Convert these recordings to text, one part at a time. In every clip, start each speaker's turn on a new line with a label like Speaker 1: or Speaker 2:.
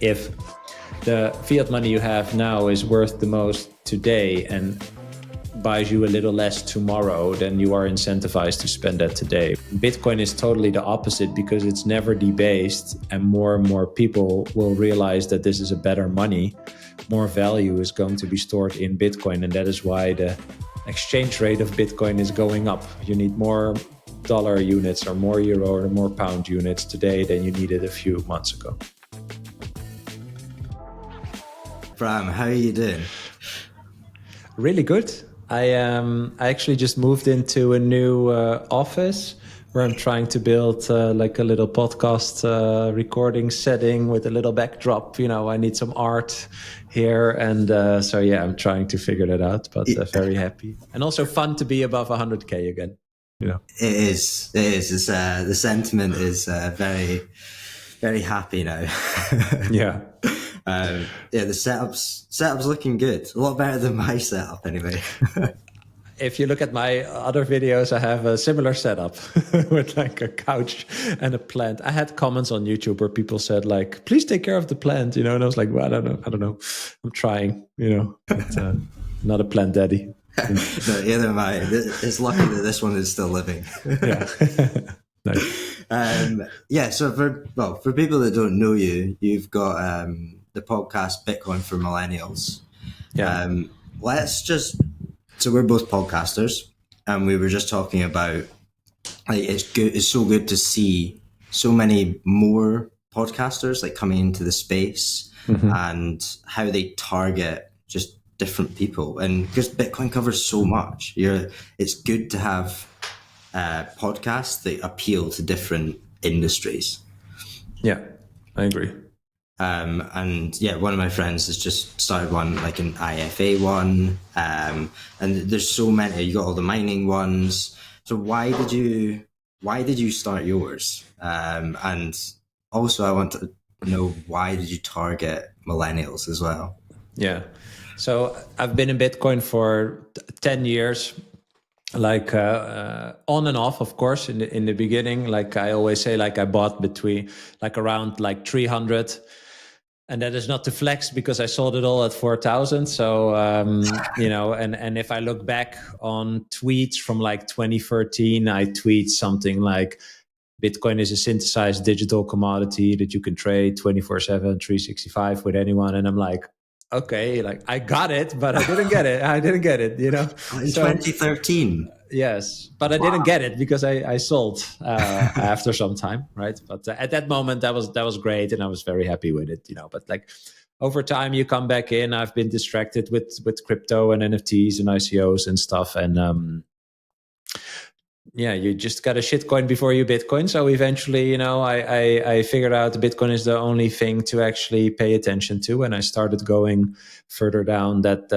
Speaker 1: if the fiat money you have now is worth the most today and buys you a little less tomorrow, then you are incentivized to spend that today. Bitcoin is totally the opposite because it's never debased, and more people will realize that this is a better money. More value is going to be stored in Bitcoin, and that is why the exchange rate of Bitcoin is going up. You need more dollar units or more euro or more pound units today than you needed a few months ago.
Speaker 2: Bram, how are you doing?
Speaker 1: Really good. I actually just moved into a new office where I'm trying to build like a little podcast recording setting with a little backdrop. You know, I need some art here. And so, yeah, I'm trying to figure that out, but very happy. And also fun to be above 100K again. You know,
Speaker 2: It is. It's, the sentiment is very, very happy now.
Speaker 1: Yeah.
Speaker 2: The setup's looking good. A lot better than my setup anyway.
Speaker 1: If you look at my other videos, I have a similar setup with like a couch and a plant. I had comments on YouTube where people said like, please take care of the plant, you know, and I was like, well, I don't know. I'm trying, you know, but, not a plant daddy.
Speaker 2: No, either am I. It's lucky that this one is still living.
Speaker 1: Yeah. Nice.
Speaker 2: So for people that don't know you, you've got the podcast Bitcoin for Millennials.
Speaker 1: Yeah.
Speaker 2: So we're both podcasters, and we were just talking about like it's so good to see so many more podcasters like coming into the space and how they target just different people, and because Bitcoin covers so much, it's good to have podcasts that appeal to different industries.
Speaker 1: Yeah, I agree.
Speaker 2: And yeah, one of my friends has just started one, like an IFA one, and there's so many. You got all the mining ones. So why did you start yours? And also, I want to know, why did you target millennials as well?
Speaker 1: Yeah. So I've been in Bitcoin for 10 years. Like on and off, of course. In the beginning, like I always say, like I bought between like around like 300, and that is not to flex because I sold it all at 4,000. So you know, and if I look back on tweets from like 2013, I tweet something like, Bitcoin is a synthesized digital commodity that you can trade 24/7, 365 with anyone, and I'm like, okay, like I got it, but I didn't get it. You know,
Speaker 2: in 2013.
Speaker 1: Yes, but I didn't get it because I sold after some time, right? But at that moment, that was great, and I was very happy with it, you know. But like over time, you come back in. I've been distracted with crypto and NFTs and ICOs and stuff, and yeah, you just got a shitcoin before you Bitcoin. So eventually, you know, I figured out Bitcoin is the only thing to actually pay attention to, and I started going further down that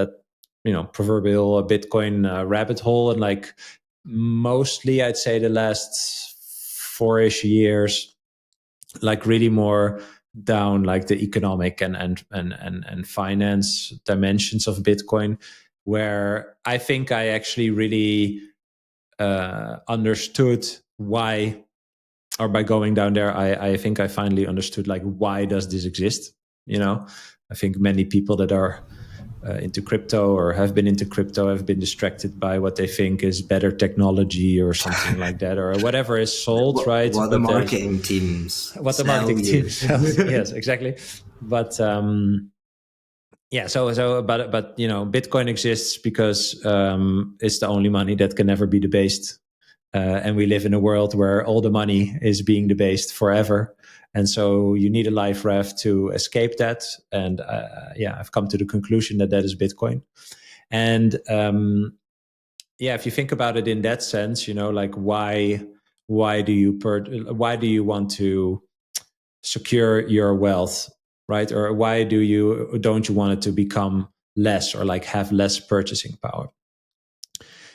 Speaker 1: you know, proverbial Bitcoin rabbit hole. And like mostly I'd say the last 4-ish years, like really more down like the economic and finance dimensions of Bitcoin, where I think I actually really understood why, or by going down there, I think I finally understood like, why does this exist? You know, I think many people that are into crypto or have been into crypto have been distracted by what they think is better technology or something like that, or whatever is sold, right?
Speaker 2: What the marketing teams
Speaker 1: sells. Yes, exactly. But yeah, so but you know, Bitcoin exists because it's the only money that can never be debased, and we live in a world where all the money is being debased forever. And so you need a life raft to escape that. And yeah, I've come to the conclusion that is Bitcoin. And yeah, if you think about it in that sense, you know, like why do you want to secure your wealth, right? Or why don't you want it to become less, or like have less purchasing power?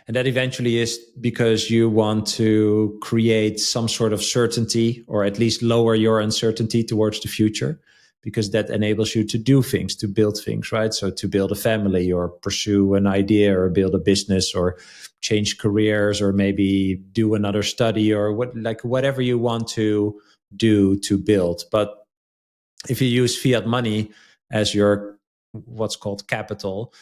Speaker 1: And that eventually is because you want to create some sort of certainty, or at least lower your uncertainty towards the future, because that enables you to do things, to build things, right? So to build a family, or pursue an idea, or build a business, or change careers, or maybe do another study, or whatever you want to do to build. But if you use fiat money as your what's called capital,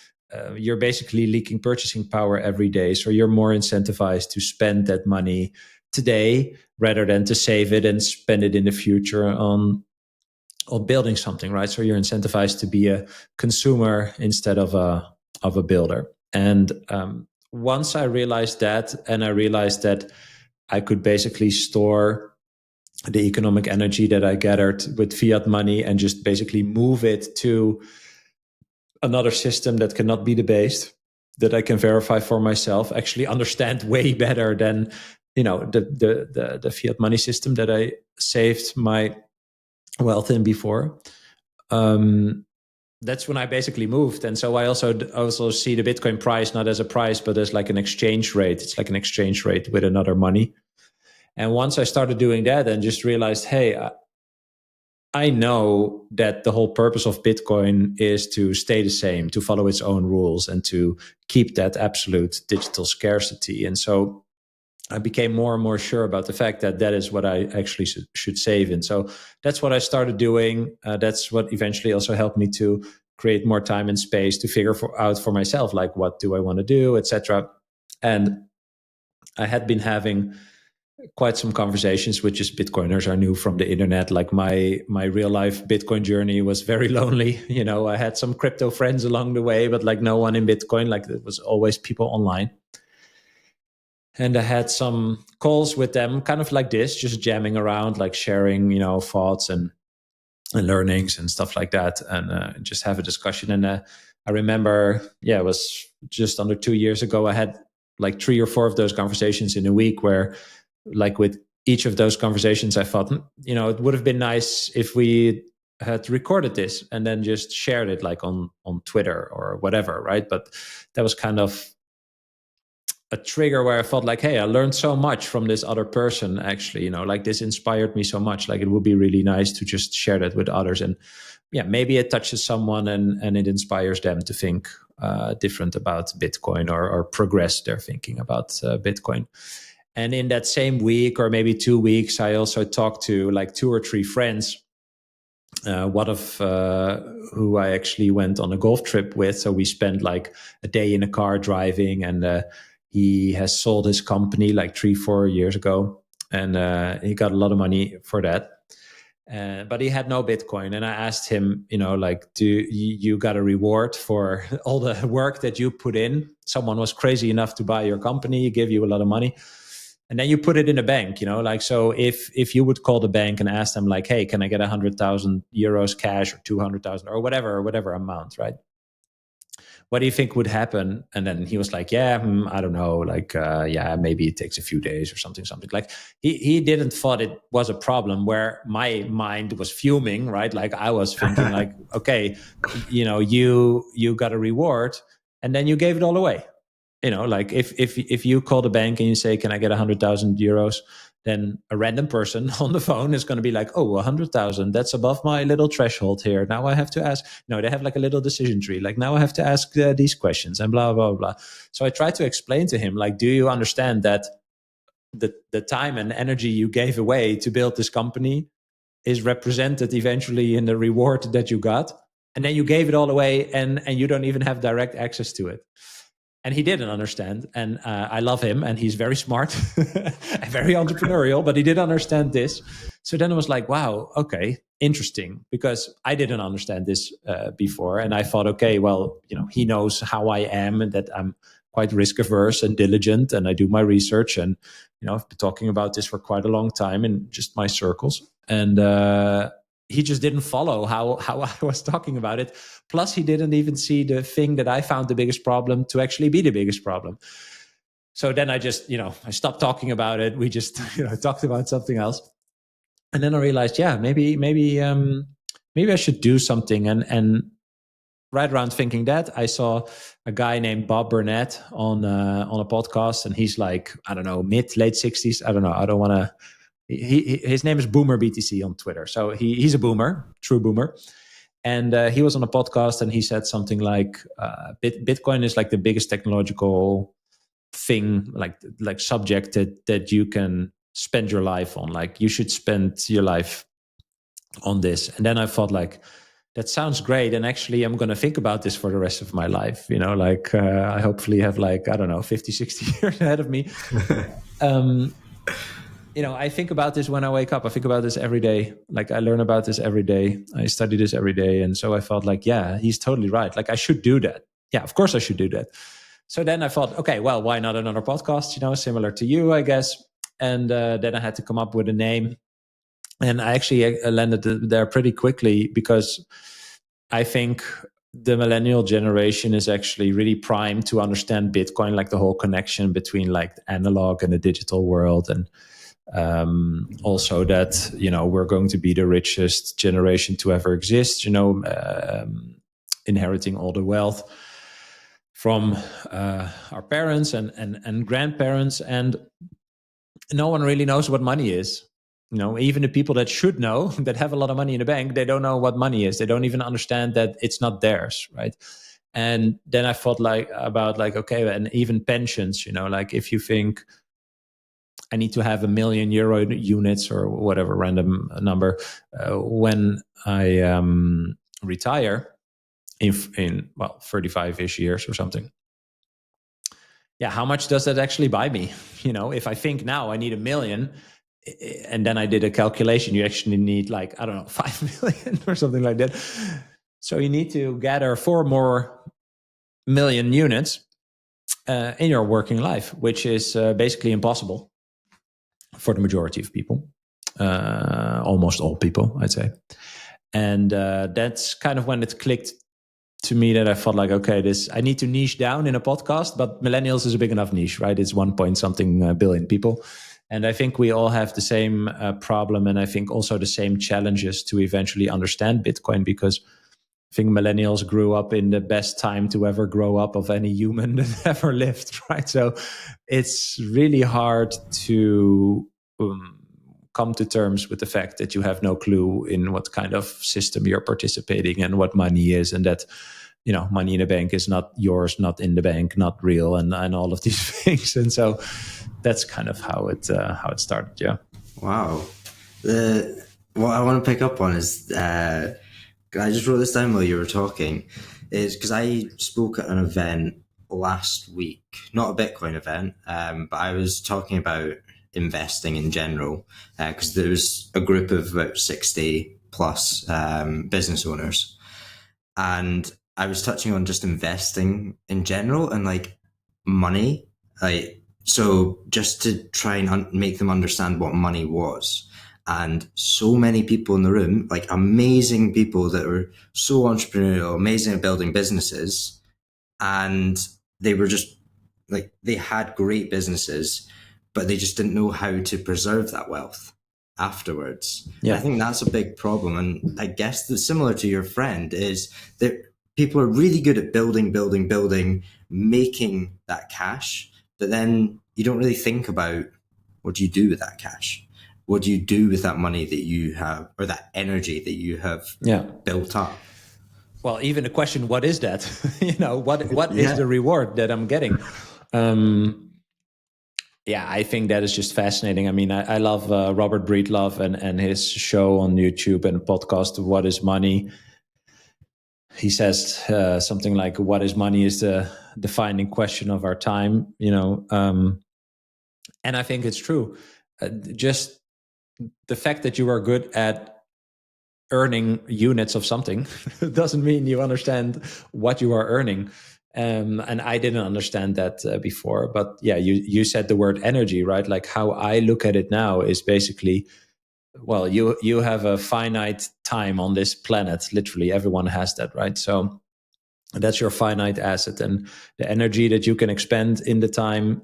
Speaker 1: you're basically leaking purchasing power every day. So you're more incentivized to spend that money today rather than to save it and spend it in the future on building something, right? So you're incentivized to be a consumer instead of a builder. And once I realized that, and I realized that I could basically store the economic energy that I gathered with fiat money and just basically move it to another system that cannot be debased, that I can verify for myself, actually understand way better than the fiat money system that I saved my wealth in before. That's when I basically moved. And so I also see the Bitcoin price not as a price, but as like an exchange rate. It's like an exchange rate with another money. And once I started doing that and just realized, hey, I know that the whole purpose of Bitcoin is to stay the same, to follow its own rules, and to keep that absolute digital scarcity. And so I became more and more sure about the fact that that is what I actually should save in. So that's what I started doing. That's what eventually also helped me to create more time and space to figure out for myself, like, what do I want to do, etc. And I had been having quite some conversations with just Bitcoiners I knew from the internet. Like my real life Bitcoin journey was very lonely. I had some crypto friends along the way, but like no one in Bitcoin. Like it was always people online. And I had some calls with them, kind of like this, just jamming around, like sharing, thoughts and learnings and stuff like that, and just have a discussion. And I remember, it was just under 2 years ago, I had like 3 or 4 of those conversations in a week where, like, with each of those conversations, I thought, it would have been nice if we had recorded this and then just shared it like on Twitter or whatever, right? But that was kind of a trigger where I felt like, hey, I learned so much from this other person, actually, like this inspired me so much. Like it would be really nice to just share that with others. And maybe it touches someone and it inspires them to think different about Bitcoin or progress their thinking about Bitcoin. And in that same week or maybe 2 weeks, I also talked to like 2 or 3 friends, one of who I actually went on a golf trip with. So we spent like a day in a car driving, and he has sold his company like 3-4 years ago, and he got a lot of money for that. But he had no Bitcoin. And I asked him, like, do you got a reward for all the work that you put in? Someone was crazy enough to buy your company, give you a lot of money, and then you put it in a bank, like, so if you would call the bank and ask them like, hey, can I get 100,000 euros cash or 200,000 or whatever amount, right? What do you think would happen? And then he was like, I don't know, like, maybe it takes a few days or something. Like he didn't thought it was a problem, where my mind was fuming, right? Like I was thinking like, okay, you got a reward and then you gave it all away. Like if you call the bank and you say, can I get 100,000 euros? Then a random person on the phone is going to be like, oh, 100,000, that's above my little threshold here. Now I have to ask, they have like a little decision tree. Like now I have to ask these questions and blah, blah, blah. So I tried to explain to him, like, do you understand that the time and energy you gave away to build this company is represented eventually in the reward that you got? And then you gave it all away and you don't even have direct access to it. And he didn't understand. And I love him, and he's very smart, very entrepreneurial, but he didn't understand this. So then I was like, wow, okay, interesting, because I didn't understand this before. And I thought, okay, well, he knows how I am, and that I'm quite risk averse and diligent, and I do my research. And, I've been talking about this for quite a long time in just my circles. And he just didn't follow how I was talking about it. Plus, he didn't even see the thing that I found the biggest problem to actually be the biggest problem. So then I just, I stopped talking about it. We just, talked about something else. And then I realized, maybe I should do something. And right around thinking that, I saw a guy named Bob Burnett on a podcast, and he's like, I don't know, late 60s. I don't know. I don't want to. His name is Boomer BTC on Twitter. So he's a boomer, true boomer. And he was on a podcast, and he said something like, Bitcoin is like the biggest technological thing, like subject that you can spend your life on. Like you should spend your life on this. And then I thought like, that sounds great. And actually I'm going to think about this for the rest of my life. Like I hopefully have like, I don't know, 50, 60 years ahead of me. I think about this when I wake up. I think about this every day. Like I learn about this every day. I study this every day. And so I felt like, yeah, he's totally right. Like I should do that. Yeah, of course I should do that. So then I thought, okay, well, why not another podcast, similar to you, I guess. And then I had to come up with a name. And I actually landed there pretty quickly because I think the millennial generation is actually really primed to understand Bitcoin, like the whole connection between like the analog and the digital world. And also that, we're going to be the richest generation to ever exist, inheriting all the wealth from our parents and grandparents. And no one really knows what money is. Even the people that should know, that have a lot of money in the bank, they don't know what money is. They don't even understand that it's not theirs, right? And then I thought about okay, and even pensions, like if you think I need to have €1 million units or whatever random number when I retire in 35-ish years or something. Yeah, how much does that actually buy me? If I think now I need $1 million, and then I did a calculation, you actually need 5 million or something like that. So you need to gather 4 more million units in your working life, which is basically impossible for the majority of people, almost all people, I'd say. And that's kind of when it clicked to me that I felt like, okay, I need to niche down in a podcast, but millennials is a big enough niche, right? It's 1 point something billion people. And I think we all have the same problem, and I think also the same challenges to eventually understand Bitcoin, because I think millennials grew up in the best time to ever grow up of any human that ever lived, right? So it's really hard to come to terms with the fact that you have no clue in what kind of system you're participating and what money is, and that money in the bank is not yours, not in the bank, not real, and all of these things. And so that's kind of how it started. Yeah.
Speaker 2: Wow. What I want to pick up on is I just wrote this down while you were talking, is because I spoke at an event last week, not a Bitcoin event, but I was talking about investing in general, because there was a group of about 60 plus business owners, and I was touching on just investing in general and like money, so just to try and make them understand what money was. And so many people in the room, like amazing people that were so entrepreneurial, amazing at building businesses, and they were just like, they had great businesses, but they just didn't know how to preserve that wealth afterwards. Yeah. I think that's a big problem. And I guess that's similar to your friend, is that people are really good at building, making that cash, but then you don't really think about, what do you do with that cash? What do you do with that money that you have, or that energy that you have built up?
Speaker 1: Well, even the question, what is that? What is the reward that I'm getting? I think that is just fascinating. I mean, I love Robert Breedlove and his show on YouTube and podcast, What is Money? He says something like, what is money is the defining question of our time, and I think it's true. Just the fact that you are good at earning units of something doesn't mean you understand what you are earning. And I didn't understand that before. But yeah, you said the word energy, right? Like how I look at it now is basically, well, you have a finite time on this planet. Literally, everyone has that, right? So that's your finite asset. And the energy that you can expend in the time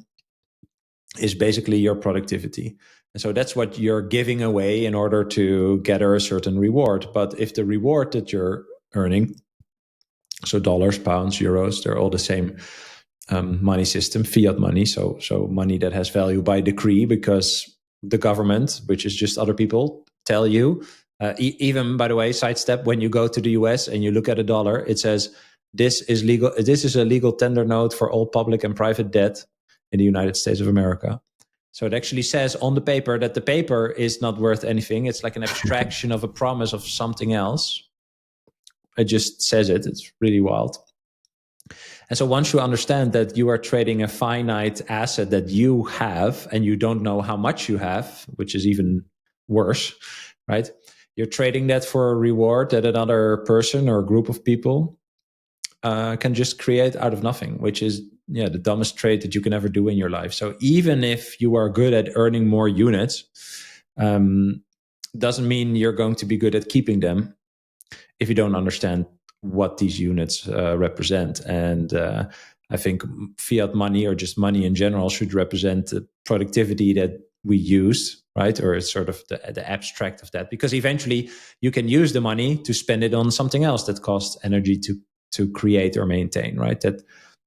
Speaker 1: is basically your productivity. And so that's what you're giving away in order to gather a certain reward. But if the reward that you're earning, so dollars, pounds, euros, they're all the same money system, fiat money. So money that has value by decree, because the government, which is just other people, tell you, even, by the way, sidestep, when you go to the US and you look at a dollar, it says, this is legal. This is a legal tender note for all public and private debt in the United States of America. So it actually says on the paper that the paper is not worth anything. It's like an abstraction of a promise of something else. It just says it. It's really wild. And so once you understand that you are trading a finite asset that you have and you don't know how much you have, which is even worse, right? You're trading that for a reward that another person or a group of people can just create out of nothing, which is the dumbest trade that you can ever do in your life. So even if you are good at earning more units, doesn't mean you're going to be good at keeping them if you don't understand what these units represent. And I think fiat money, or just money in general, should represent the productivity that we use, right? Or it's sort of the abstract of that, because eventually you can use the money to spend it on something else that costs energy to create or maintain, right? That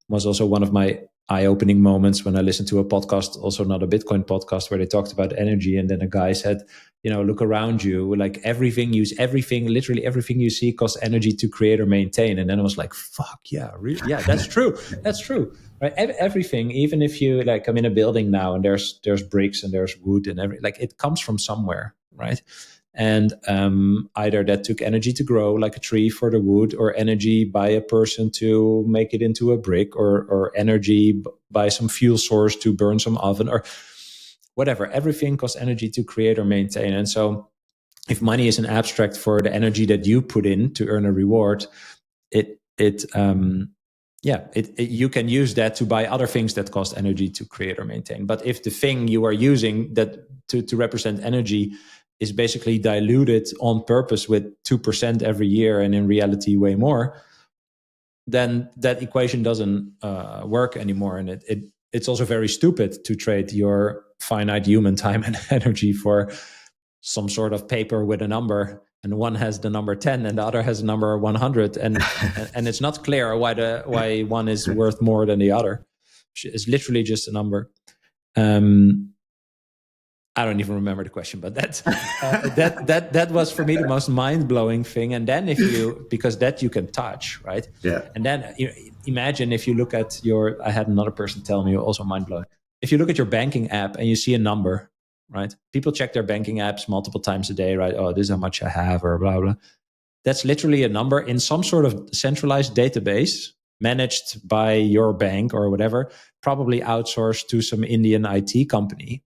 Speaker 1: was also one of my eye-opening moments when I listened to a podcast, also not a Bitcoin podcast, where they talked about energy. And then a guy said, look around you, like literally everything you see costs energy to create or maintain. And then I was like, fuck yeah, really? Yeah, that's true. That's true. Right? Everything, even if you I'm in a building now and there's bricks and there's wood and it comes from somewhere, right? And either that took energy to grow, like a tree for the wood, or energy by a person to make it into a brick, or energy by some fuel source to burn some oven, or whatever. Everything costs energy to create or maintain. And so if money is an abstract for the energy that you put in to earn a reward, you can use that to buy other things that cost energy to create or maintain. But if the thing you are using that to represent energy is basically diluted on purpose with 2% every year, and in reality way more, then that equation doesn't work anymore. And it's also very stupid to trade your finite human time and energy for some sort of paper with a number, and one has the number 10 and the other has the number 100, and it's not clear why one is worth more than the other. It's literally just a number. I don't even remember the question, but that was for me the most mind-blowing thing. And then because that you can touch, right?
Speaker 2: Yeah.
Speaker 1: And then imagine if you look at I had another person tell me, also mind-blowing. If you look at your banking app and you see a number, right? People check their banking apps multiple times a day, right? Oh, this is how much I have, or blah, blah. That's literally a number in some sort of centralized database managed by your bank or whatever, probably outsourced to some Indian IT company,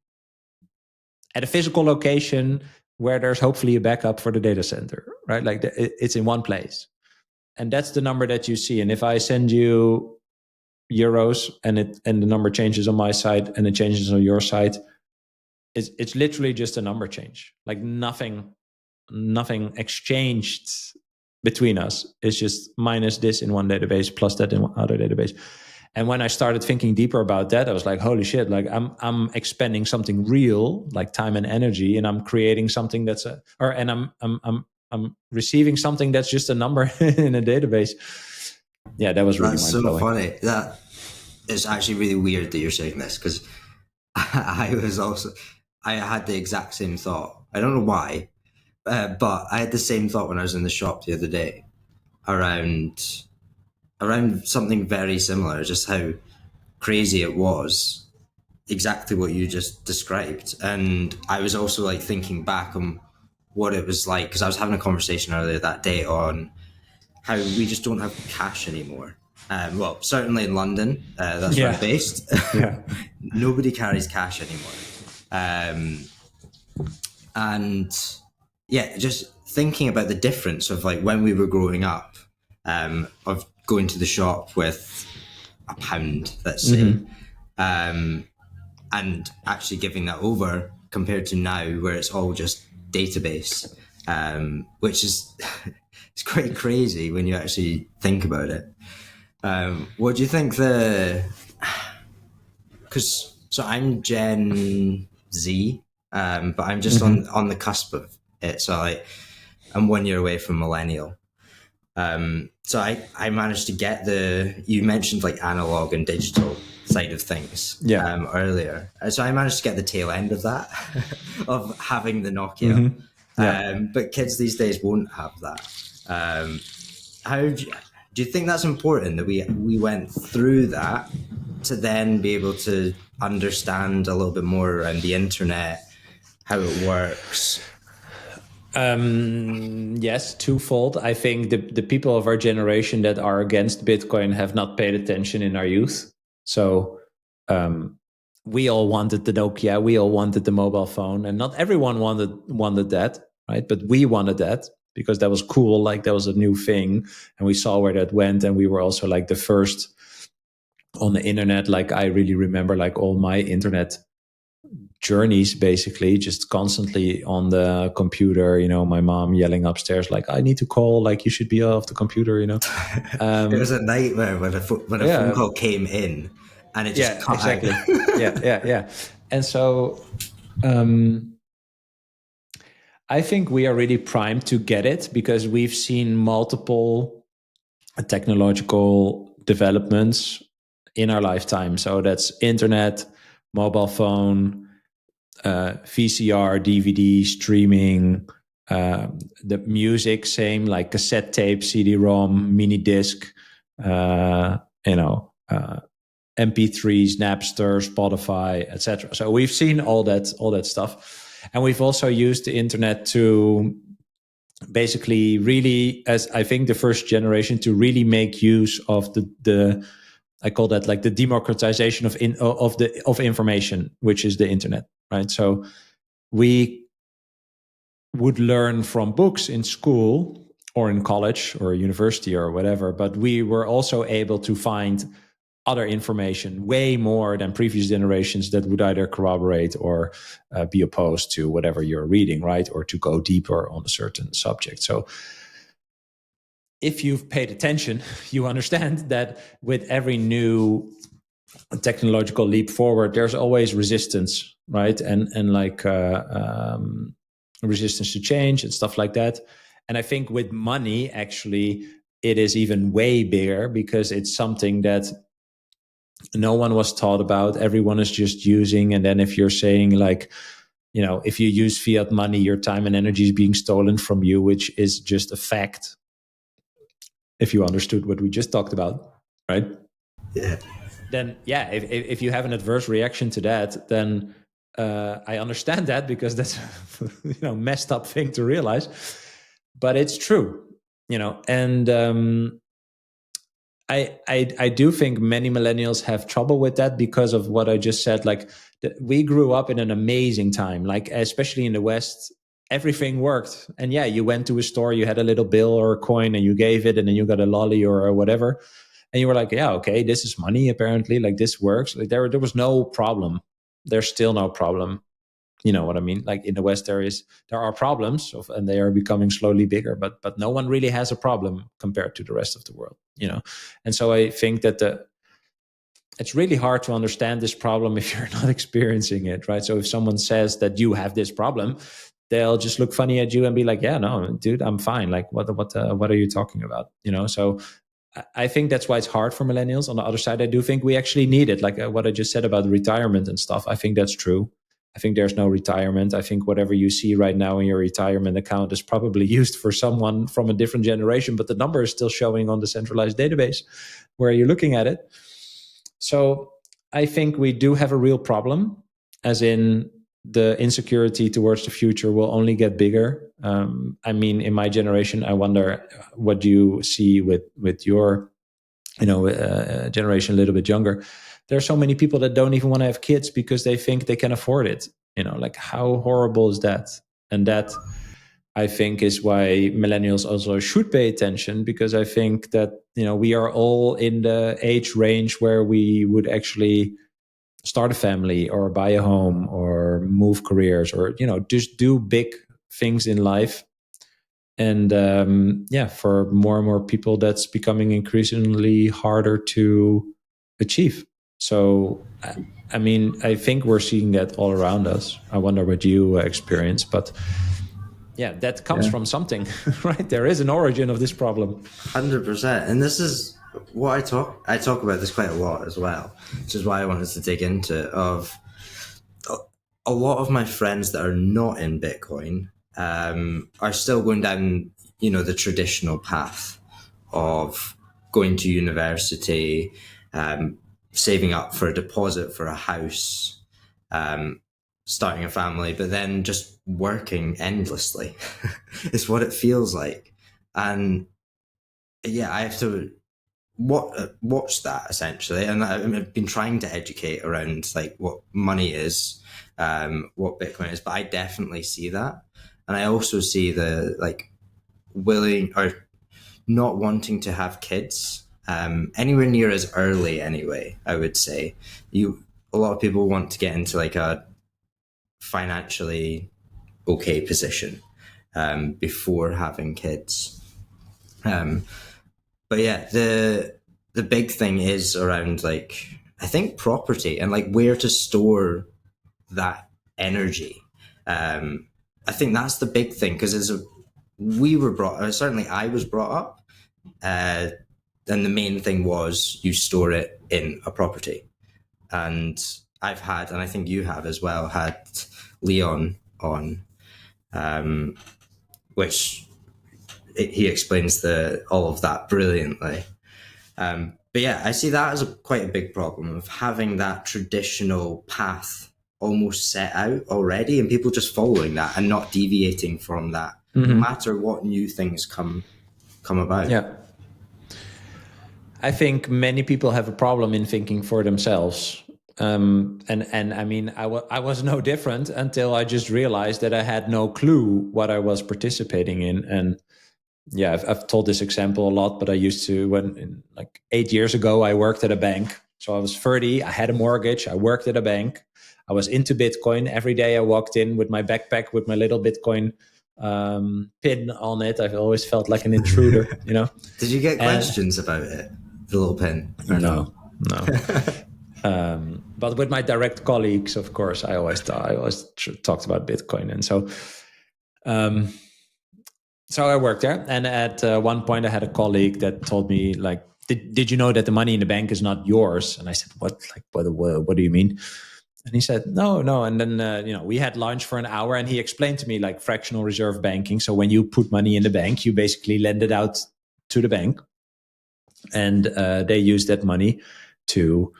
Speaker 1: at a physical location where there's hopefully a backup for the data center, right? Like it's in one place. And that's the number that you see. And if I send you euros and the number changes on my side and it changes on your side, it's literally just a number change. Like nothing exchanged between us. It's just minus this in one database, plus that in another database. And when I started thinking deeper about that, I was like, holy shit, like I'm expending something real, like time and energy, and I'm creating something I'm receiving something that's just a number in a database. Yeah, that was really
Speaker 2: That's so
Speaker 1: mind-blowing.
Speaker 2: funny. That is actually really weird that you're saying this, because I had the exact same thought. I don't know why, but I had the same thought when I was in the shop the other day around something very similar, just how crazy it was, exactly what you just described. And I was also like thinking back on what it was like, because I was having a conversation earlier that day on how we just don't have cash anymore. Well, certainly in London, that's where I'm based.
Speaker 1: Yeah.
Speaker 2: Nobody carries cash anymore. And yeah, just thinking about the difference of like when we were growing up, of going to the shop with £1, let's say, and actually giving that over, compared to now where it's all just database, which is it's quite crazy when you actually think about it. What do you think so I'm Gen Z, but I'm just on the cusp of it. So I'm 1 year away from millennial. So I managed to get you mentioned like analog and digital side of things earlier. So I managed to get the tail end of that, of having the Nokia. But kids these days won't have that. How do you think that's important that we went through that to then be able to understand a little bit more around the internet, how it works?
Speaker 1: Yes, twofold. I think the people of our generation that are against Bitcoin have not paid attention in our youth. So we all wanted the Nokia, we all wanted the mobile phone, and not everyone wanted that, right? But we wanted that because that was cool, like that was a new thing, and we saw where that went, and we were also like the first on the internet. Like I really remember like all my internet journeys basically just constantly on the computer, my mom yelling upstairs like, I need to call, like you should be off the computer.
Speaker 2: It was a nightmare when a phone call came in and it just cut
Speaker 1: exactly.
Speaker 2: out.
Speaker 1: yeah And so I think we are really primed to get it because we've seen multiple technological developments in our lifetime. So that's internet, mobile phone, VCR, DVD, streaming, the music, same, like cassette tape, CD-ROM, mini disc, MP3s, Napster, Spotify, etc. So we've seen all that stuff, and we've also used the internet to basically really, as I think the first generation, to really make use of the I call that like the democratization of information, which is the internet, right? So we would learn from books in school or in college or university or whatever, but we were also able to find other information way more than previous generations that would either corroborate or be opposed to whatever you're reading, right? Or to go deeper on a certain subject. So if you've paid attention, you understand that with every new technological leap forward, there's always resistance, right? And like resistance to change and stuff like that. And I think with money, actually, it is even way bigger because it's something that no one was taught about. Everyone is just using. And then if you're saying like, if you use fiat money, your time and energy is being stolen from you, which is just a fact. If you understood what we just talked about, right?
Speaker 2: Yeah.
Speaker 1: Then, if you have an adverse reaction to that, then I understand that because that's messed up thing to realize. But it's true, and I do think many millennials have trouble with that because of what I just said. Like we grew up in an amazing time, like especially in the West, everything worked. And you went to a store, you had a little bill or a coin and you gave it and then you got a lolly or whatever. And you were like, yeah, okay, this is money apparently, like this works. Like there was no problem. There's still no problem. You know what I mean? Like in the West, there are problems and they are becoming slowly bigger, but no one really has a problem compared to the rest of the world, And so I think that it's really hard to understand this problem if you're not experiencing it, right? So if someone says that you have this problem, they'll just look funny at you and be like, yeah, no, dude, I'm fine. Like what are you talking about? So I think that's why it's hard for millennials. On the other side, I do think we actually need it. Like what I just said about retirement and stuff. I think that's true. I think there's no retirement. I think whatever you see right now in your retirement account is probably used for someone from a different generation, but the number is still showing on the centralized database where you're looking at it. So I think we do have a real problem, as in the insecurity towards the future will only get bigger. I mean, in my generation, I wonder what do you see with your, generation a little bit younger. There are so many people that don't even want to have kids because they think they can afford it. Like how horrible is that? And that I think is why millennials also should pay attention, because I think that, we are all in the age range where we would actually start a family or buy a home or move careers or, just do big things in life. And for more and more people, that's becoming increasingly harder to achieve. So, I mean, I think we're seeing that all around us. I wonder what you experience, but that comes from something, right? There is an origin of this problem.
Speaker 2: 100%. And this is what I talk about this quite a lot as well, which is why I wanted to dig into it. Of a lot of my friends that are not in Bitcoin are still going down, the traditional path of going to university, saving up for a deposit for a house, starting a family, but then just working endlessly is what it feels like. And yeah, I have to watch that essentially. And I've been trying to educate around like what money is, what Bitcoin is, but I definitely see that. And I also see the like willing or not wanting to have kids anywhere near as early anyway. I would say a lot of people want to get into like a financially okay position before having kids. But yeah, the big thing is around like I think property and like where to store that energy. I think that's the big thing because certainly I was brought up, and the main thing was you store it in a property. And I've had, and I think you have as well, had Leon on, which he explains all of that brilliantly. But yeah, I see that as quite a big problem of having that traditional path almost set out already and people just following that and not deviating from that, no matter what new things come about.
Speaker 1: Yeah. I think many people have a problem in thinking for themselves. And I mean, I was no different until I just realized that I had no clue what I was participating in. And yeah, I've told this example a lot, but I used to, like 8 years ago, I worked at a bank. So I was 30, I had a mortgage, I worked at a bank. I was into Bitcoin. Every day I walked in with my backpack with my little Bitcoin pin on it. I've always felt like an intruder, you know.
Speaker 2: Did you get questions about it, the little pin?
Speaker 1: No. But with my direct colleagues, of course, I always talked about Bitcoin. And so I worked there. And at one point I had a colleague that told me like, did you know that the money in the bank is not yours? And I said, what do you mean? And he said, no. And then, we had lunch for an hour and he explained to me like fractional reserve banking. So when you put money in the bank, you basically lend it out to the bank and they use that money to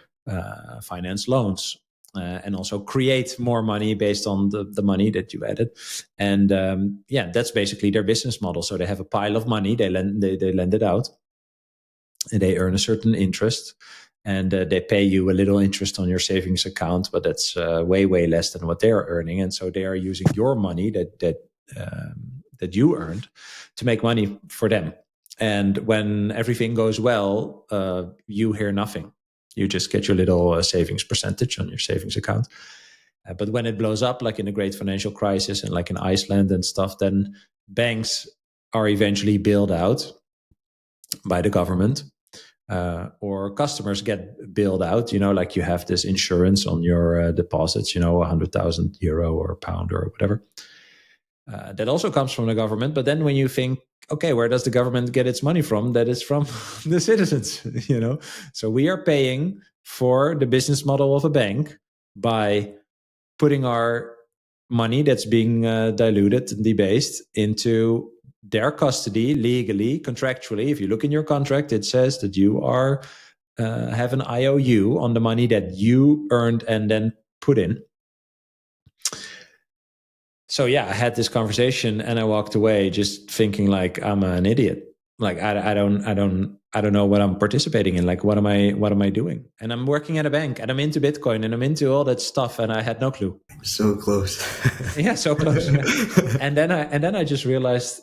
Speaker 1: finance loans and also create more money based on the money that you added. And that's basically their business model. So they have a pile of money, they lend it out and they earn a certain interest. And they pay you a little interest on your savings account, but that's way, way less than what they're earning. And so they are using your money that you earned to make money for them. And when everything goes well, you hear nothing. You just get your little savings percentage on your savings account. But when it blows up, like in the great financial crisis and like in Iceland and stuff, then banks are eventually bailed out by the government. Or customers get bailed out, like you have this insurance on your deposits, 100,000 euro or pound or whatever. That also comes from the government. But then when you think, okay, where does the government get its money from? That is from the citizens, So we are paying for the business model of a bank by putting our money that's being diluted and debased into their custody legally, contractually. If you look in your contract, it says that you are have an IOU on the money that you earned and then put in. So yeah, I had this conversation and I walked away just thinking like I'm an idiot. Like I don't know what I'm participating in. Like what am I doing? And I'm working at a bank and I'm into Bitcoin and I'm into all that stuff and I had no clue.
Speaker 2: So close.
Speaker 1: Yeah, so close. Yeah. And then I just realized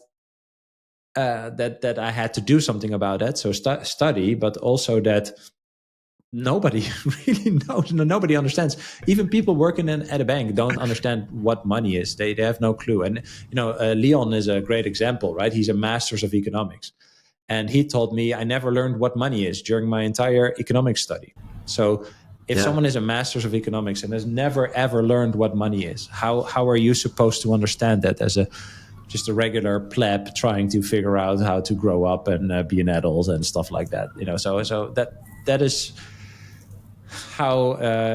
Speaker 1: that I had to do something about that. So study, but also that nobody really knows. Nobody understands. Even people working at a bank don't understand what money is. They have no clue. And Leon is a great example, right? He's a master's of economics, and he told me I never learned what money is during my entire economics study. So if someone is a master's of economics and has never ever learned what money is, how are you supposed to understand that as just a regular pleb trying to figure out how to grow up and be an adult and stuff like that? So that is how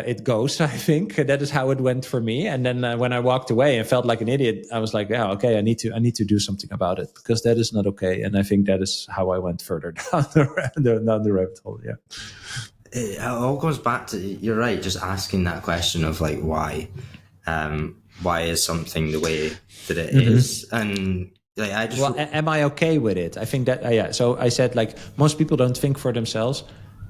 Speaker 1: it goes. I think that is how it went for me. And then when I walked away and felt like an idiot, I was like, yeah, okay, I need to do something about it because that is not okay. And I think that is how I went further down the rabbit hole. Yeah.
Speaker 2: it all comes back to, you're right, just asking that question of like why is something the way that it is, and like I just
Speaker 1: Well, am I okay with it? I think that, yeah. So I said, like, most people don't think for themselves.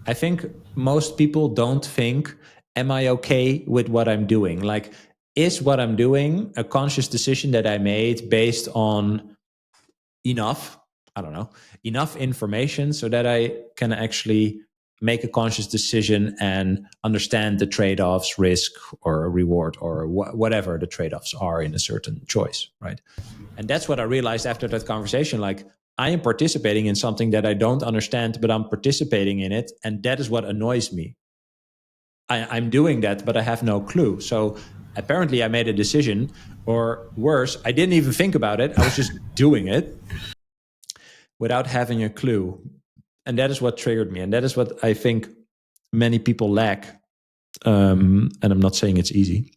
Speaker 1: I think most people don't think, am I okay with what I'm doing? Like, is what I'm doing a conscious decision that I made based on enough, I don't know, enough information so that I can actually make a conscious decision and understand the trade-offs, risk or reward, or whatever the trade-offs are in a certain choice, right? And that's what I realized after that conversation. Like, I am participating in something that I don't understand, but I'm participating in it. And that is what annoys me. I'm doing that, but I have no clue. So apparently I made a decision, or worse, I didn't even think about it. I was just doing it without having a clue. And that is what triggered me. And that is what I think many people lack. And I'm not saying it's easy.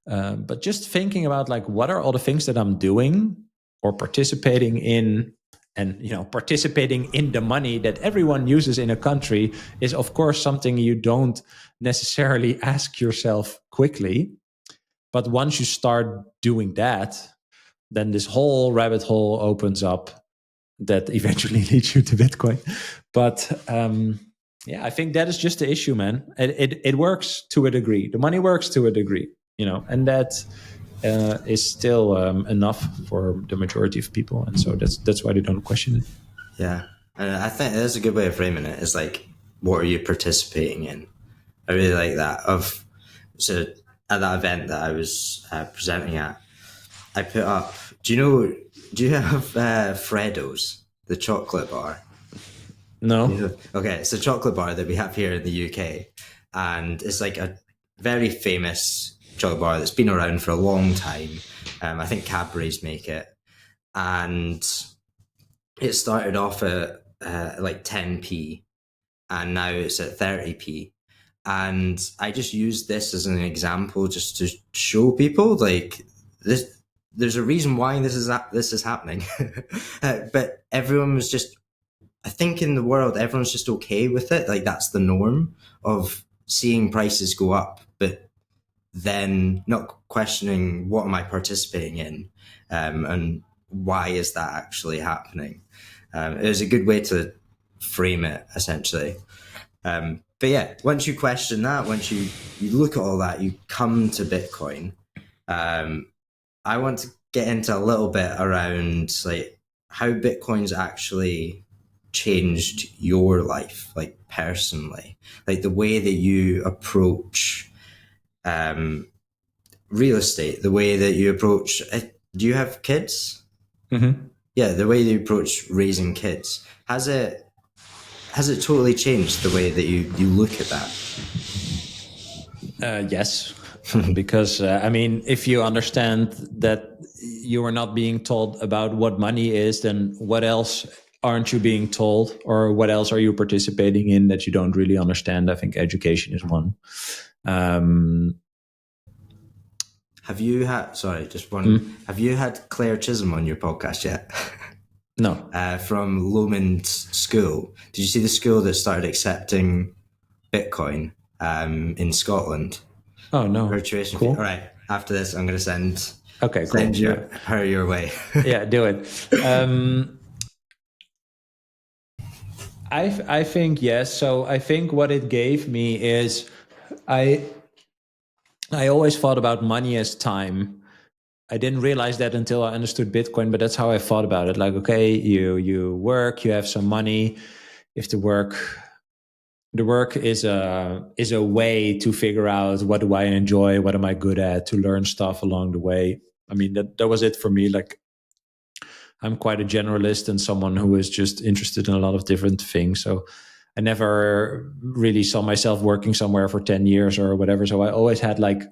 Speaker 1: But just thinking about, like, what are all the things that I'm doing or participating in, and participating in the money that everyone uses in a country is, of course, something you don't necessarily ask yourself quickly. But once you start doing that, then this whole rabbit hole opens up that eventually leads you to Bitcoin. But yeah, I think that is just the issue, man. It works to a degree. The money works to a degree, and that is still enough for the majority of people, and so that's why they don't question it.
Speaker 2: Yeah, and I think that's a good way of framing it. Is like, what are you participating in? I really like that. So at that event that I was presenting at, I put up. Do you have Freddo's, the chocolate bar?
Speaker 1: No.
Speaker 2: Okay, it's a chocolate bar that we have here in the UK, and it's like a very famous chocolate bar that's been around for a long time. I think Cadbury's make it, and it started off at like 10p, and now it's at 30p. And I just used this as an example just to show people, like, this. There's a reason why this is happening, but everyone was just. I think in the world, everyone's just okay with it. Like, that's the norm of seeing prices go up, but then not questioning what am I participating in, and why is that actually happening. It was a good way to frame it, essentially. But yeah, once you question that, once you look at all that, you come to Bitcoin. I want to get into a little bit around like how Bitcoin's actually changed your life, like personally, like the way that you approach real estate, the way that you approach. Do you have kids?
Speaker 1: Mm-hmm.
Speaker 2: Yeah, the way that you approach raising kids, has it totally changed the way that you look at that?
Speaker 1: Yes, because I mean, if you understand that you are not being told about what money is, then what else aren't you being told, or what else are you participating in that you don't really understand? I think education is one.
Speaker 2: Have you had? Sorry, just one. Have you had Claire Chisholm on your podcast yet?
Speaker 1: No.
Speaker 2: From Lomond School. Did you see the school that started accepting Bitcoin in Scotland?
Speaker 1: Oh no.
Speaker 2: Her tuition
Speaker 1: Cool.
Speaker 2: fee. All right. After this, I'm going to send.
Speaker 1: Okay, cool.
Speaker 2: Send her your way.
Speaker 1: Yeah, do it. I think yes. So I think what it gave me is I always thought about money as time. I didn't realize that until I understood Bitcoin, but that's how I thought about it. Like, okay, you work, you have some money. If the work is a way to figure out what do I enjoy, what am I good at, to learn stuff along the way. I mean, that was it for me. Like, I'm quite a generalist and someone who is just interested in a lot of different things. So I never really saw myself working somewhere for 10 years or whatever. So I always had like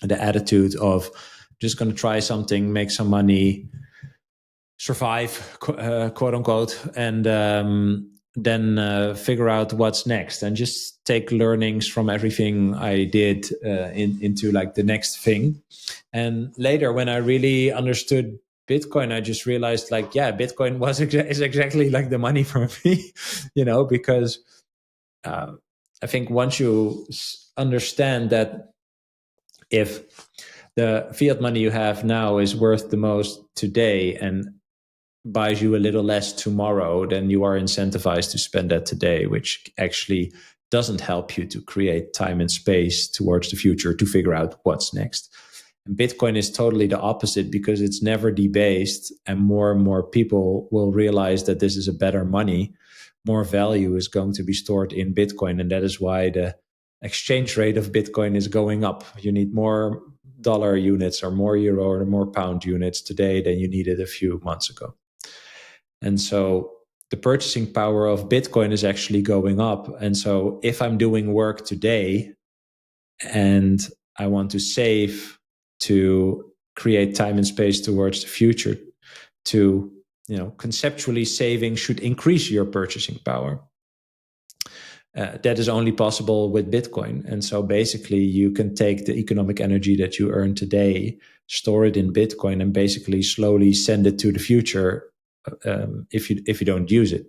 Speaker 1: the attitude of just going to try something, make some money, survive, quote unquote, and then figure out what's next, and just take learnings from everything I did into like the next thing. And later, when I really understood Bitcoin, I just realized, like, yeah, Bitcoin is exactly like the money for me, because I think once you understand that if the fiat money you have now is worth the most today and buys you a little less tomorrow, then you are incentivized to spend that today, which actually doesn't help you to create time and space towards the future to figure out what's next. And Bitcoin is totally the opposite, because it's never debased, and more people will realize that this is a better money. More value is going to be stored in Bitcoin, and that is why the exchange rate of Bitcoin is going up. You need more dollar units or more euro or more pound units today than you needed a few months ago. And so the purchasing power of Bitcoin is actually going up. And so if I'm doing work today and I want to save to create time and space towards the future, to, conceptually saving should increase your purchasing power. That is only possible with Bitcoin. And so basically you can take the economic energy that you earn today, store it in Bitcoin, and basically slowly send it to the future if you don't use it,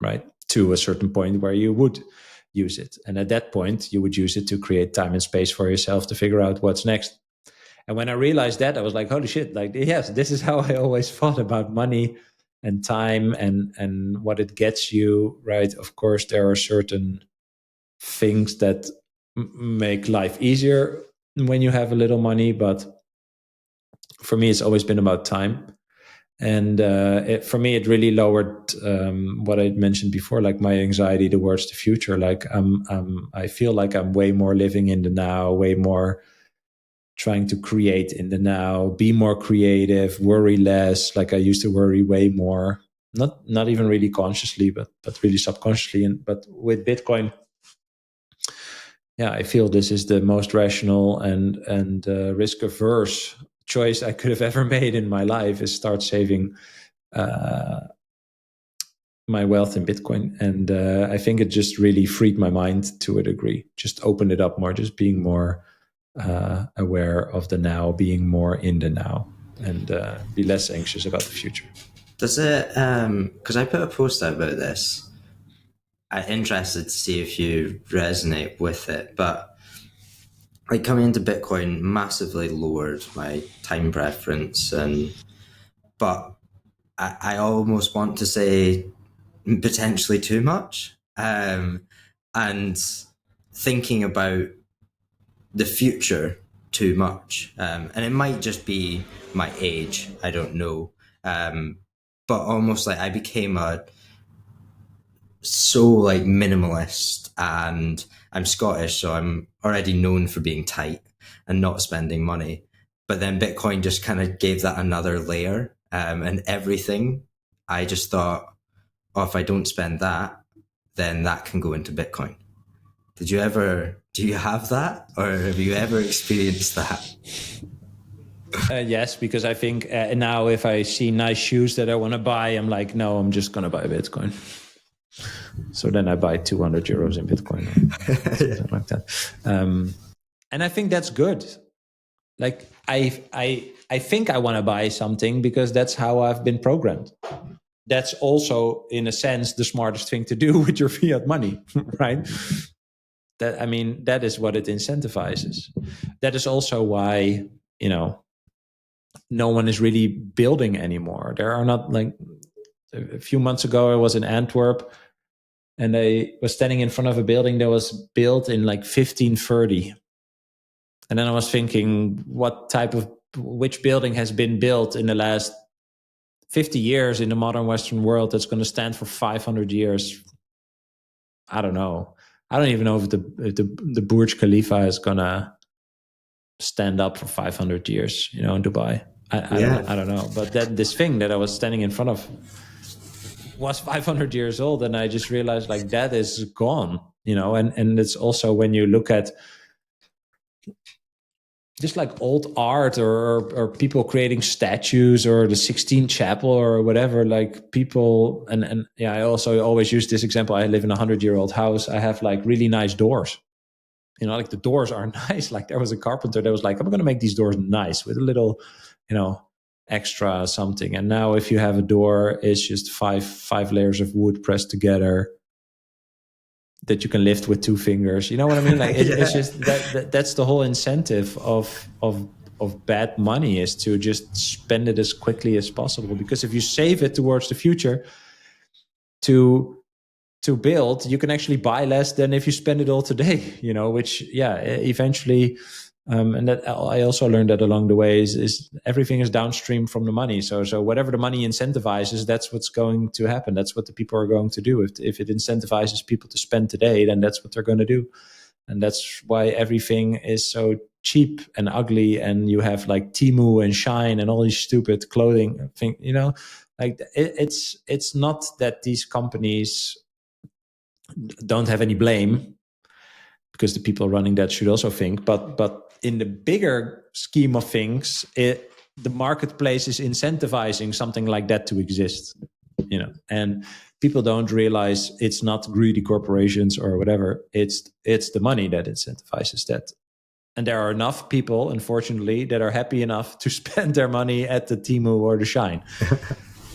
Speaker 1: right? To a certain point where you would use it. And at that point, you would use it to create time and space for yourself to figure out what's next. And when I realized that, I was like, holy shit, like, yes, this is how I always thought about money and time and what it gets you, right? Of course, there are certain things that make life easier when you have a little money, but for me, it's always been about time. And for me, it really lowered what I mentioned before, like my anxiety towards the future. Like I feel like I'm way more living in the now, way more trying to create in the now, be more creative, worry less. Like I used to worry way more, not even really consciously, but really subconsciously. But with Bitcoin, yeah, I feel this is the most rational and risk averse choice I could have ever made in my life, is start saving my wealth in Bitcoin. And I think it just really freed my mind to a degree, just opened it up more, just being more aware of the now, being more in the now, and be less anxious about the future.
Speaker 2: Does it, because I put a post out about this, I'm interested to see if you resonate with it, but like coming into Bitcoin massively lowered my time preference, but I almost want to say potentially too much, and thinking about the future too much, and it might just be my age, I don't know, but almost like I became so like minimalist, and I'm Scottish, so I'm already known for being tight and not spending money. But then Bitcoin just kind of gave that another layer, and everything. I just thought, oh, if I don't spend that, then that can go into Bitcoin. Do you have that, or have you ever experienced that?
Speaker 1: Yes, because I think now if I see nice shoes that I want to buy, I'm like, no, I'm just going to buy Bitcoin. So then I buy 200 euros in Bitcoin, or something like that. And I think that's good. Like I think I want to buy something because that's how I've been programmed. That's also, in a sense, the smartest thing to do with your fiat money, right? That is what it incentivizes. That is also why, no one is really building anymore. There are not, like, a few months ago, I was in Antwerp, and I was standing in front of a building that was built in like 1530. And then I was thinking, which building has been built in the last 50 years in the modern Western world that's going to stand for 500 years? I don't know. I don't even know if the Burj Khalifa is going to stand up for 500 years, in Dubai. I don't know. But this thing that I was standing in front of was 500 years old, and I just realized, like, that is gone, and it's also when you look at just like old art or people creating statues or the Sixtine Chapel or whatever, like people, and yeah, I also always use this example. I live in a 100-year-old house. I have like really nice doors, like the doors are nice. Like there was a carpenter that was like, I'm going to make these doors nice with a little, extra something. And now if you have a door, it's just five layers of wood pressed together. that you can lift with 2 fingers. You know what I mean? Like it's just that's the whole incentive of bad money, is to just spend it as quickly as possible. Because if you save it towards the future to build, you can actually buy less than if you spend it all today, you know, which eventually and that I also learned that along the way is everything is downstream from the money. So whatever the money incentivizes, that's what's going to happen. That's what the people are going to do. If it incentivizes people to spend today, then that's what they're going to do. And that's why everything is so cheap and ugly. And you have like Temu and Shine and all these stupid clothing thing, you know, like it's not that these companies don't have any blame, because the people running that should also think, but in the bigger scheme of things, the marketplace is incentivizing something like that to exist, you know, and people don't realize it's not greedy corporations or whatever. It's the money that incentivizes that. And there are enough people, unfortunately, that are happy enough to spend their money at the Temu or the Shine.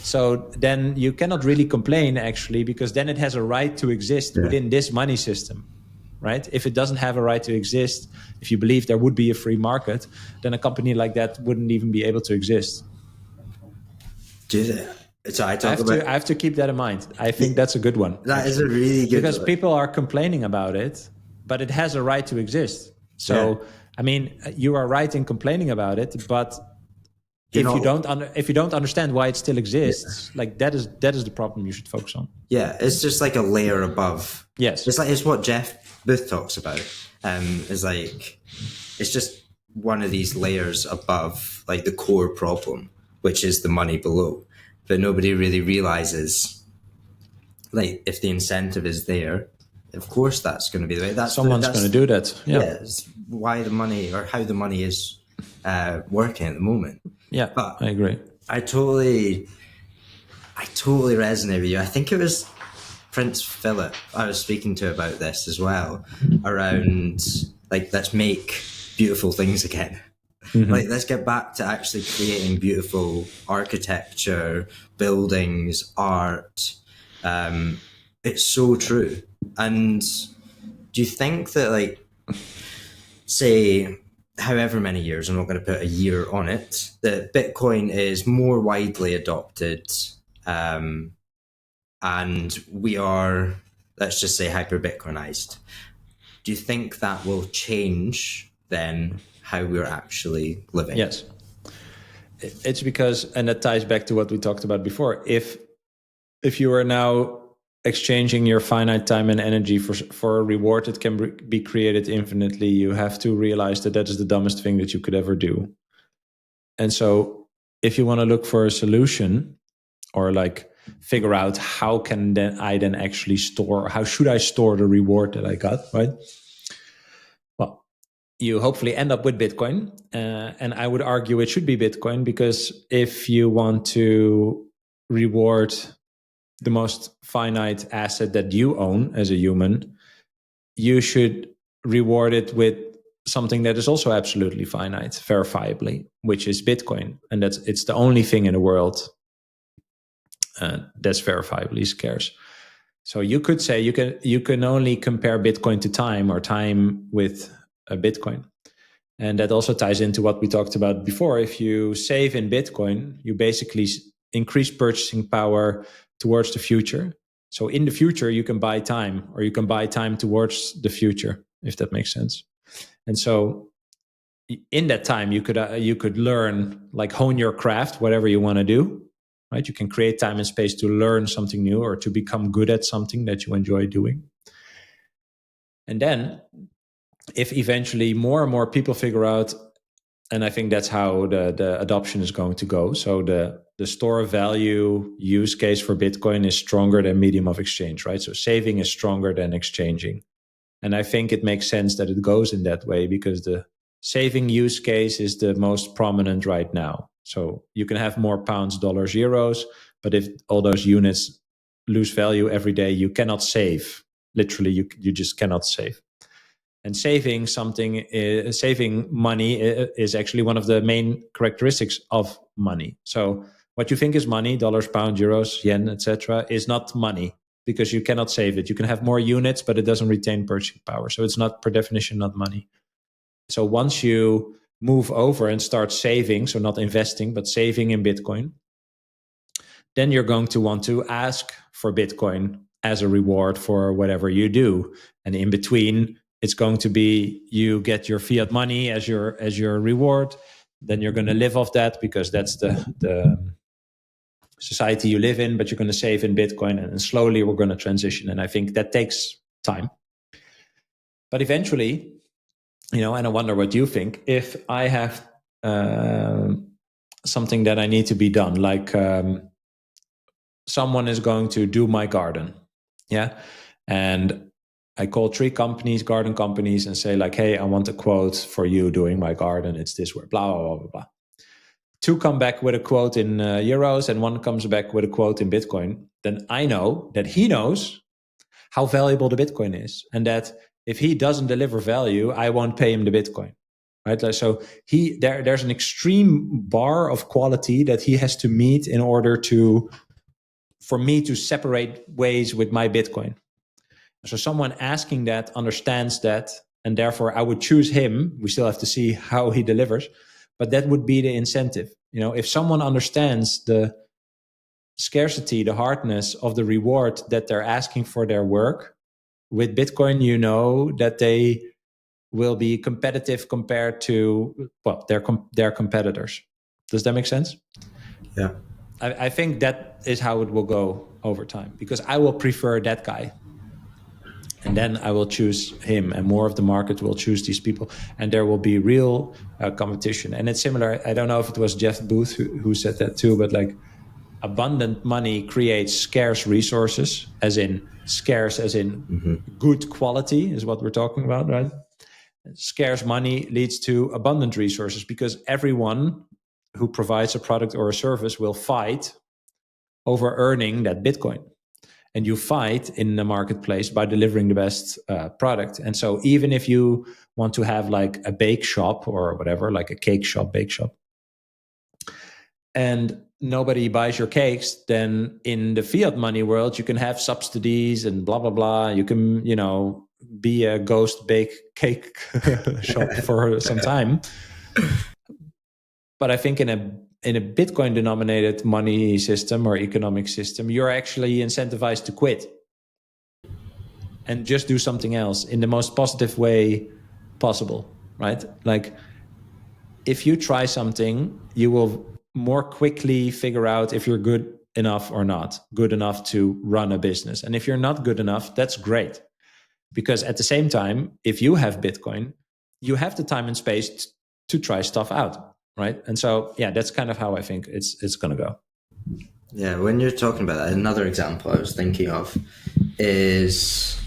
Speaker 1: So then you cannot really complain, actually, because then it has a right to exist within this money system, right? If it doesn't have a right to exist, if you believe there would be a free market, then a company like that wouldn't even be able to exist.
Speaker 2: So I
Speaker 1: have to keep that in mind. I think that's a good one.
Speaker 2: That is a really good
Speaker 1: because one. People are complaining about it, but it has a right to exist. So, I mean, you are right in complaining about it, but if you don't understand why it still exists, like that is the problem you should focus on.
Speaker 2: Yeah, it's just like a layer above.
Speaker 1: Yes,
Speaker 2: it's what Jeff Booth talks about. Is like it's just one of these layers above, like the core problem, which is the money below. But nobody really realizes, like, if the incentive is there, of course that's going to be the way.
Speaker 1: Someone's going to do that. Yeah,
Speaker 2: it's why the money, or how the money is working at the moment.
Speaker 1: Yeah, but I agree.
Speaker 2: I totally resonate with you. I think it was Prince Philip I was speaking to about this as well, around like, let's make beautiful things again. Mm-hmm. Like, let's get back to actually creating beautiful architecture, buildings, art. It's so true. And do you think that, like, say, however many years, I'm not going to put a year on it, that Bitcoin is more widely adopted, and we are, let's just say, hyper-Bitcoinized. Do you think that will change then how we're actually living?
Speaker 1: Yes. It's because, and that ties back to what we talked about before, if you are now exchanging your finite time and energy for a reward that can be created infinitely, you have to realize that is the dumbest thing that you could ever do. And so if you want to look for a solution, or like figure out how can I then actually store, how should I store the reward that I got, right? Well, you hopefully end up with Bitcoin. And I would argue it should be Bitcoin, because if you want to reward the most finite asset that you own as a human, you should reward it with something that is also absolutely finite, verifiably, which is Bitcoin. And it's the only thing in the world that's verifiably scarce. So you could say you can only compare Bitcoin to time, or time with a Bitcoin. And that also ties into what we talked about before. If you save in Bitcoin, you basically increase purchasing power towards the future. So in the future, you can buy time, or you can buy time towards the future, if that makes sense. And so in that time, you could learn, like, hone your craft, whatever you want to do, right? You can create time and space to learn something new, or to become good at something that you enjoy doing. And then if eventually more and more people figure out, and I think that's how the adoption is going to go. So the store of value use case for Bitcoin is stronger than medium of exchange, right? So saving is stronger than exchanging. And I think it makes sense that it goes in that way, because the saving use case is the most prominent right now. So you can have more pounds, dollars, euros, but if all those units lose value every day, you cannot save. Literally, you just cannot save. And saving money is actually one of the main characteristics of money. So what you think is money, dollars, pounds, euros, yen, etc., is not money. because you cannot save it. You can have more units, but it doesn't retain purchasing power. So it's not, per definition, not money. So once you move over and start saving, so not investing, but saving in Bitcoin, then you're going to want to ask for Bitcoin as a reward for whatever you do. And in between, it's going to be you get your fiat money as your reward. Then you're going to live off that because that's the society you live in, but you're going to save in Bitcoin, and slowly we're going to transition. And I think that takes time. But eventually, and I wonder what you think, if I have something that I need to be done, like someone is going to do my garden. Yeah. And I call 3 companies, garden companies, and say like, hey, I want a quote for you doing my garden. It's this way, blah, blah, blah, blah, blah. 2 come back with a quote in euros and 1 comes back with a quote in Bitcoin. Then I know that he knows how valuable the Bitcoin is, and that if he doesn't deliver value, I won't pay him the Bitcoin. Right? So there's an extreme bar of quality that he has to meet in order for me to separate ways with my Bitcoin. So someone asking that understands that, and therefore I would choose him. We still have to see how he delivers, but that would be the incentive. If someone understands the scarcity, the hardness of the reward that they're asking for their work, with Bitcoin, that they will be competitive compared to their competitors. Does that make sense?
Speaker 2: Yeah.
Speaker 1: I think that is how it will go over time, because I will prefer that guy. And then I will choose him, and more of the market will choose these people. And there will be real competition. And it's similar. I don't know if it was Jeff Booth who said that too, but like, abundant money creates scarce resources, as in good quality is what we're talking about, right? Scarce money leads to abundant resources, because everyone who provides a product or a service will fight over earning that Bitcoin. And you fight in the marketplace by delivering the best product. And so even if you want to have like a bake shop or whatever, like a cake shop, bake shop, and nobody buys your cakes, then in the fiat money world, you can have subsidies and blah, blah, blah. You can, be a ghost bake cake shop for some time. But I think in a Bitcoin denominated money system or economic system, you're actually incentivized to quit and just do something else in the most positive way possible, right? Like, if you try something, you will more quickly figure out if you're good enough or not good enough to run a business. And if you're not good enough, that's great. Because at the same time, if you have Bitcoin, you have the time and space to try stuff out, right? And so, yeah, that's kind of how I think it's going to go.
Speaker 2: Yeah, when you're talking about that, another example I was thinking of is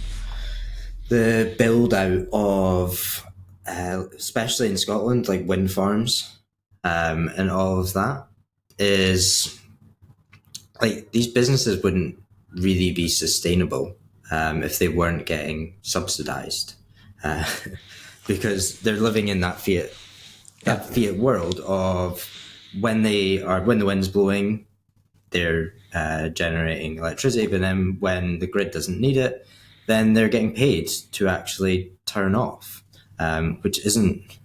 Speaker 2: the build out of, especially in Scotland, like wind farms, and all of that is like, these businesses wouldn't really be sustainable if they weren't getting subsidized, because they're living in that fiat world of when the wind's blowing, they're generating electricity, but then when the grid doesn't need it, then they're getting paid to actually turn off, which isn't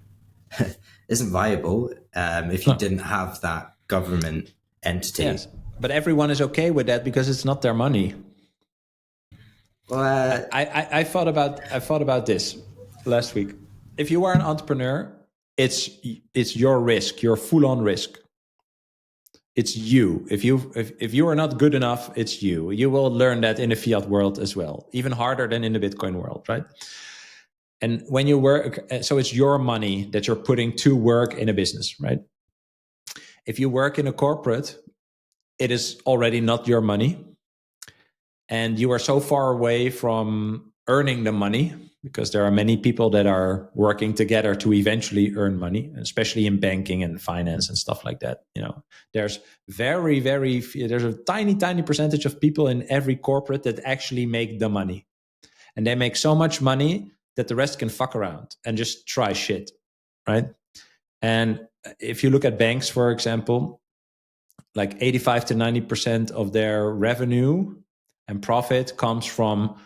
Speaker 2: viable if you didn't have that government entity.
Speaker 1: Yes, but everyone is okay with that because it's not their money. Well, I thought about this last week. If you are an entrepreneur, it's your risk, your full-on risk. It's you. If you are not good enough, it's you. You will learn that in the fiat world as well, even harder than in the Bitcoin world, right? And when you work, so it's your money that you're putting to work in a business, right? If you work in a corporate, it is already not your money. And you are so far away from earning the money, because there are many people that are working together to eventually earn money, especially in banking and finance and stuff like that. There's there's a tiny percentage of people in every corporate that actually make the money. And they make so much money that the rest can fuck around and just try shit, right? And if you look at banks, for example, like 85 to 90% of their revenue and profit comes from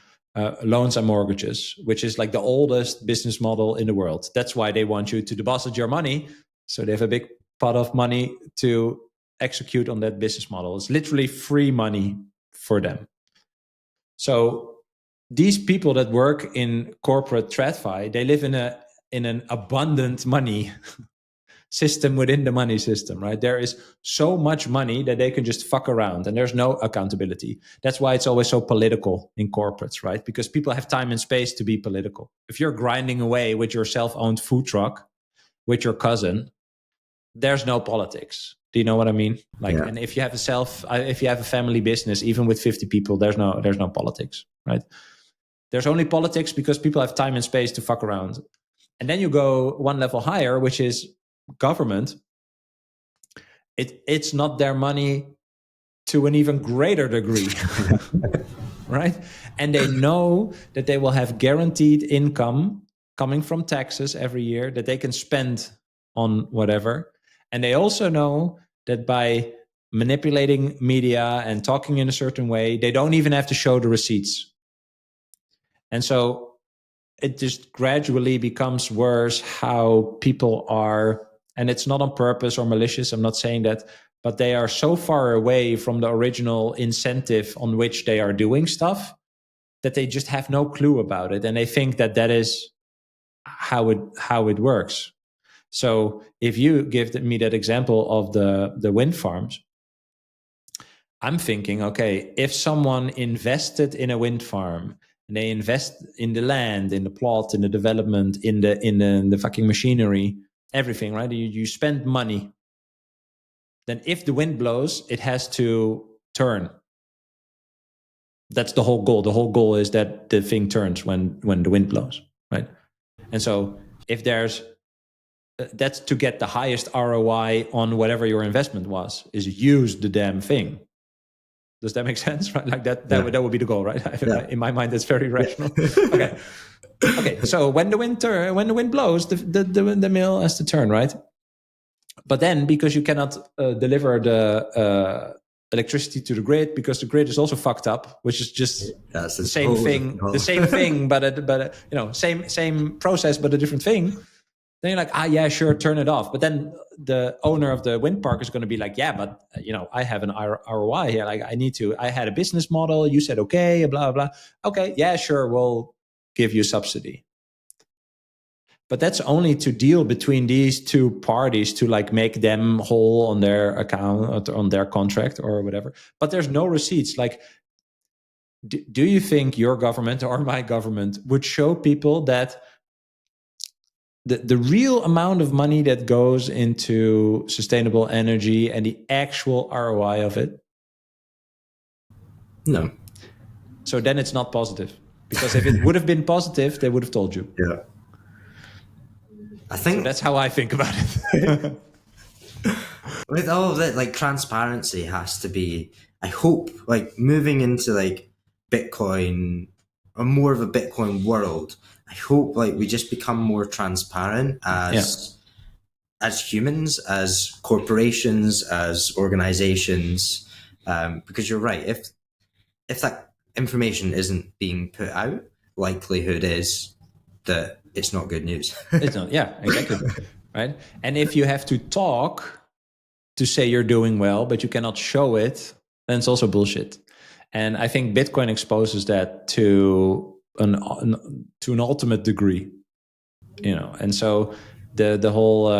Speaker 1: loans and mortgages, which is like the oldest business model in the world. That's why they want you to deposit your money, so they have a big pot of money to execute on that business model. It's literally free money for them. So these people that work in corporate TradFi, they live in an abundant money system within the money system, right? There is so much money that they can just fuck around, and there's no accountability. That's why it's always so political in corporates, right? Because people have time and space to be political. If you're grinding away with your self-owned food truck with your cousin, there's no politics. Do you know what I mean? Like, and if you have a family business, even with 50 people, there's no politics, right? There's only politics because people have time and space to fuck around. And then you go one level higher, which is government. It's not their money to an even greater degree, right? And they know that they will have guaranteed income coming from taxes every year that they can spend on whatever. And they also know that by manipulating media and talking in a certain way, they don't even have to show the receipts. And so it just gradually becomes worse how people are, and it's not on purpose or malicious, I'm not saying that, but they are so far away from the original incentive on which they are doing stuff that they just have no clue about it. And they think that is how it works. So if you give me that example of the wind farms, I'm thinking, okay, if someone invested in a wind farm and they invest in the land, in the plot, in the development, in the fucking machinery, everything, right? You spend money. Then if the wind blows, it has to turn. That's the whole goal. The whole goal is that the thing turns when the wind blows, right? And so if that's to get the highest ROI on whatever your investment was, is use the damn thing. Does that make sense? Right? Like that would be the goal, right? In my mind, that's very rational. Okay. So when the wind blows, the mill has to turn, right? But then, because you cannot deliver the electricity to the grid, because the grid is also fucked up, which is just the same thing, but same process, but a different thing. Then you're like, yeah, sure, turn it off. But then the owner of the wind park is going to be like, yeah, but I have an ROI here. Like, I had a business model. You said, okay, blah, blah. Okay, yeah, sure, we'll give you subsidy. But that's only to deal between these two parties to like make them whole on their account, on their contract or whatever. But there's no receipts. Like, do you think your government or my government would show people that the real amount of money that goes into sustainable energy and the actual ROI of it?
Speaker 2: No.
Speaker 1: So then it's not positive. Because if it would have been positive, they would have told you.
Speaker 2: Yeah. I think
Speaker 1: so that's how I think about it.
Speaker 2: With all of that, like, transparency has to be, I hope, like, moving into like Bitcoin or more of a Bitcoin world, I hope like we just become more transparent as humans, as corporations, as organizations, because you're right. If that information isn't being put out, likelihood is that it's not good news.
Speaker 1: It's not. Yeah, exactly. Right. And if you have to talk to say you're doing well, but you cannot show it, then it's also bullshit. And I think Bitcoin exposes that to an ultimate degree, And so the whole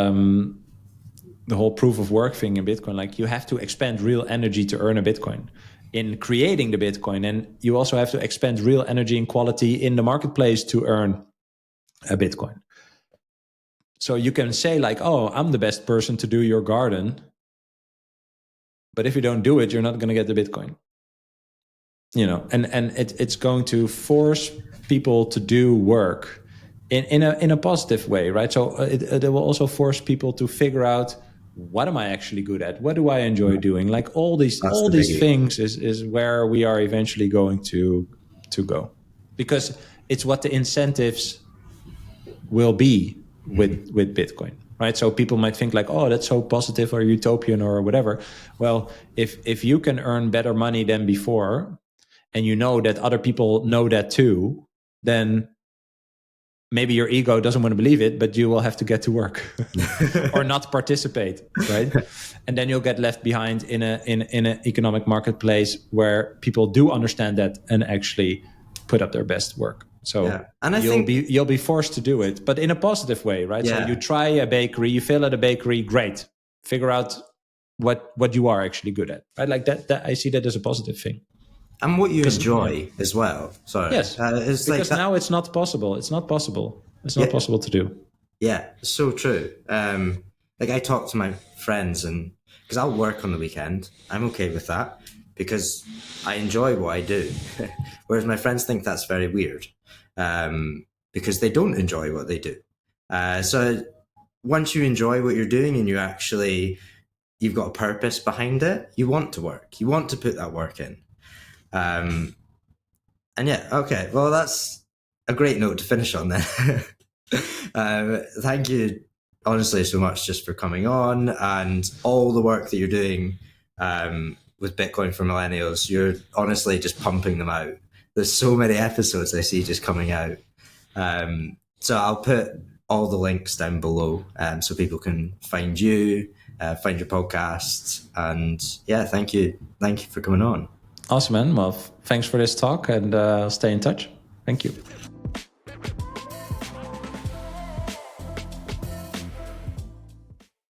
Speaker 1: proof of work thing in Bitcoin, like, you have to expend real energy to earn a Bitcoin in creating the Bitcoin, and you also have to expend real energy and quality in the marketplace to earn a Bitcoin. So you can say like, oh, I'm the best person to do your garden, but if you don't do it, you're not going to get the Bitcoin. And it's going to force people to do work in a positive way, right? So it will also force people to figure out, what am I actually good at? What do I enjoy doing? Like all these things is where we are eventually going to go, because it's what the incentives will be with Bitcoin. Right. So people might think like, oh, that's so positive or utopian or whatever. Well, if you can earn better money than before, and you know that other people know that too, then maybe your ego doesn't want to believe it, but you will have to get to work or not participate, right? And then you'll get left behind in an economic marketplace where people do understand that and actually put up their best work. So and you'll be forced to do it, but in a positive way, right? So you try a bakery, you fail at a bakery, great. Figure out what you are actually good at, right? Like that I see that as a positive thing.
Speaker 2: And what you enjoy as well. Sorry.
Speaker 1: Yes. It's because now it's not possible. It's not possible. It's not possible to do.
Speaker 2: Yeah, so true. Like I talk to my friends, and because I'll work on the weekend, I'm okay with that because I enjoy what I do. Whereas my friends think that's very weird because they don't enjoy what they do. So once you enjoy what you're doing and you've got a purpose behind it, you want to work. You want to put that work in. And okay. Well, that's a great note to finish on then. Thank you, honestly, so much just for coming on and all the work that you're doing with Bitcoin for Millennials. You're honestly just pumping them out. There's so many episodes I see just coming out. So I'll put all the links down below so people can find you, find your podcast. And thank you. Thank you for coming on.
Speaker 1: Awesome, man. Well, thanks for this talk, and stay in touch. Thank you.